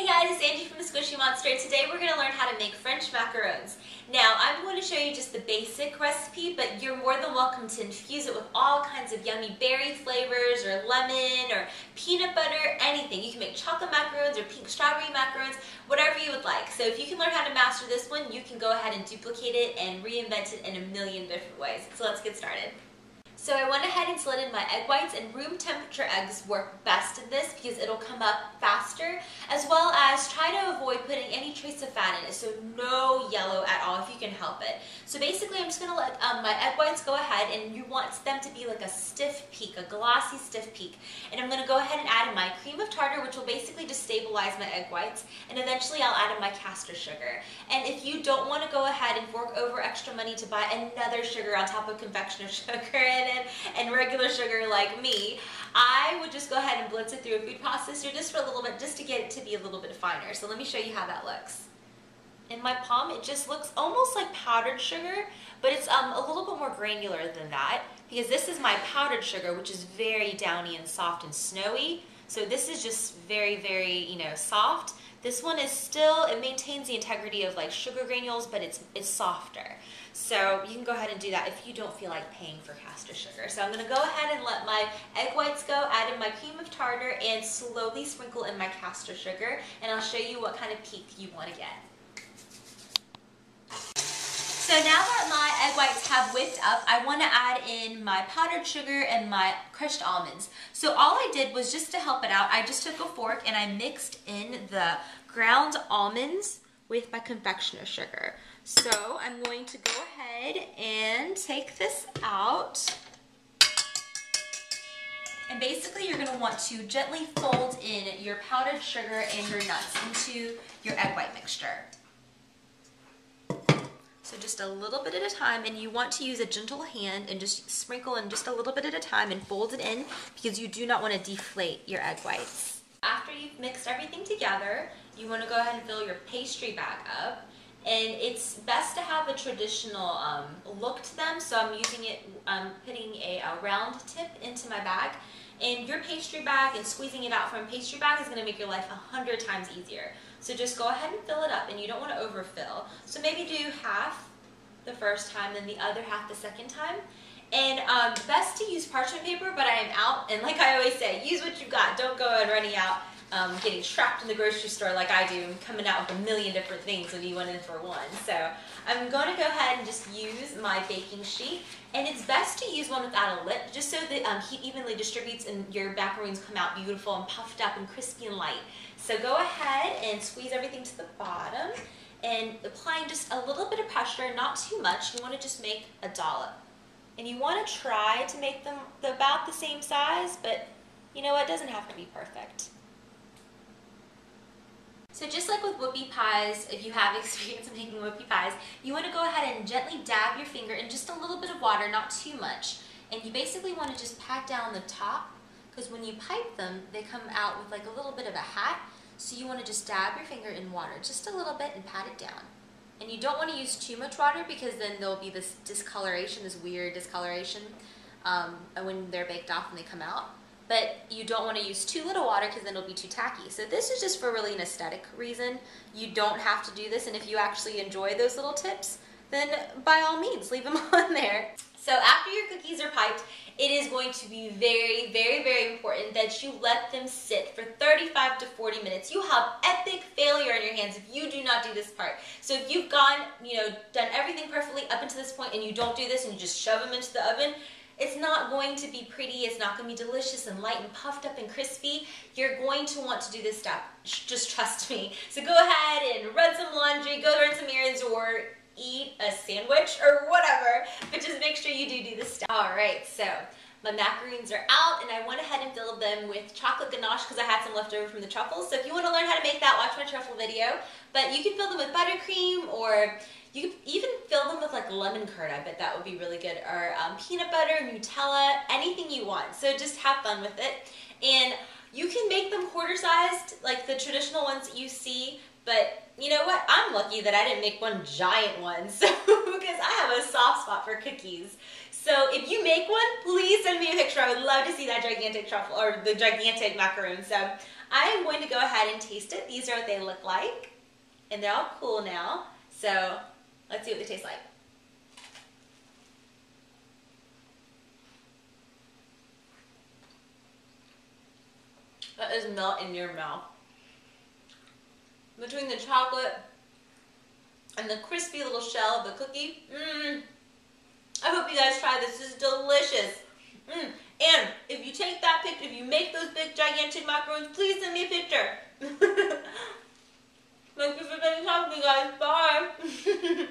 Hey guys, it's Angie from the Squishy Monster. Today we're going to learn how to make French macarons. Now, I'm going to show you just the basic recipe, but you're more than welcome to infuse it with all kinds of yummy berry flavors, or lemon, or peanut butter, anything. You can make chocolate macarons or pink strawberry macarons, whatever you would like. So if you can learn how to master this one, you can go ahead and duplicate it and reinvent it in a million different ways. So let's get started. So I went ahead and slid in my egg whites, and room temperature eggs work best in this because it'll come up faster, as well as try to avoid putting any trace of fat in it, so no yellow at all if you can help it. So basically I'm just going to let my egg whites go ahead, and you want them to be like a stiff peak, a glossy stiff peak. And I'm going to go ahead and add in my cream of tartar, which will basically just stabilize my egg whites, and eventually I'll add in my caster sugar. And if you don't want to go ahead and fork over extra money to buy another sugar on top of confectioner sugar and regular sugar like me, I would just go ahead and blitz it through a food processor just for a little bit, just to get it to be a little bit finer. So let me show you how that looks. In my palm, it just looks almost like powdered sugar, but it's a little bit more granular than that, because this is my powdered sugar, which is very downy and soft and snowy. So this is just very, very, soft. This one is still, it maintains the integrity of like sugar granules, but it's softer. So you can go ahead and do that if you don't feel like paying for caster sugar. So I'm going to go ahead and let my egg whites go, add in my cream of tartar, and slowly sprinkle in my caster sugar, and I'll show you what kind of peak you want to get. So now that my egg whites have whipped up, I want to add in my powdered sugar and my crushed almonds. So all I did was, just to help it out, I just took a fork and I mixed in the ground almonds with my confectioner sugar. So I'm going to go ahead and take this out. And basically you're going to want to gently fold in your powdered sugar and your nuts into your egg white mixture. So just a little bit at a time, and you want to use a gentle hand and just sprinkle in just a little bit at a time and fold it in, because you do not want to deflate your egg whites. After you've mixed everything together, you want to go ahead and fill your pastry bag up. And it's best to have a traditional look to them, so I'm using it, putting a round tip into my bag. And your pastry bag and squeezing it out from a pastry bag is going to make your life 100 times easier. So just go ahead and fill it up, and you don't want to overfill. So maybe do half the first time, then the other half the second time. And best to use parchment paper, but I am out, and like I always say, use what you got. Don't go and running out, getting trapped in the grocery store like I do, and coming out with a million different things when you went in for one. So I'm going to go ahead and just use my baking sheet, and it's best to use one without a lip, just so that heat evenly distributes and your macaroons come out beautiful and puffed up and crispy and light. So go ahead and squeeze everything to the bottom, and applying just a little bit of pressure, not too much. You want to just make a dollop. And you want to try to make them about the same size, but you know what, it doesn't have to be perfect. So just like with whoopie pies, if you have experience in making whoopie pies, you want to go ahead and gently dab your finger in just a little bit of water, not too much. And you basically want to just pat down the top, because when you pipe them, they come out with like a little bit of a hat. So you want to just dab your finger in water just a little bit and pat it down. And you don't want to use too much water, because then there'll be this discoloration, this weird discoloration when they're baked off and they come out. But you don't want to use too little water, because then it'll be too tacky. So this is just for really an aesthetic reason. You don't have to do this, and if you actually enjoy those little tips, then by all means, leave them on there. So after your cookies are piped, it is going to be very, very, very important that you let them sit for 35 to 40 minutes. You have epic failure on your hands if you do not do this part. So if you've gone, done everything perfectly up until this point, and you don't do this and you just shove them into the oven, it's not going to be pretty. It's not going to be delicious and light and puffed up and crispy. You're going to want to do this step. Just trust me. So go ahead and run some laundry, go run some errands, or eat a sandwich or whatever, but just make sure you do this stuff. Alright, so my macaroons are out, and I went ahead and filled them with chocolate ganache because I had some left over from the truffles. So if you want to learn how to make that, watch my truffle video. But you can fill them with buttercream, or you could even fill them with like lemon curd. I bet that would be really good. Or peanut butter, Nutella, anything you want. So just have fun with it. And you can make them quarter-sized, like the traditional ones that you see. But you know what? I'm lucky that I didn't make one giant one, so because I have a soft spot for cookies. So if you make one, please send me a picture. I would love to see that gigantic truffle, or the gigantic macaroon. So I am going to go ahead and taste it. These are what they look like. And they're all cool now. So let's see what they taste like. That is melt in your mouth. Between the chocolate and the crispy little shell of the cookie. I hope you guys try this. This is delicious. And if you take that picture, if you make those big gigantic macaroons, please send me a picture. Thank you for spending time with me, guys. Bye.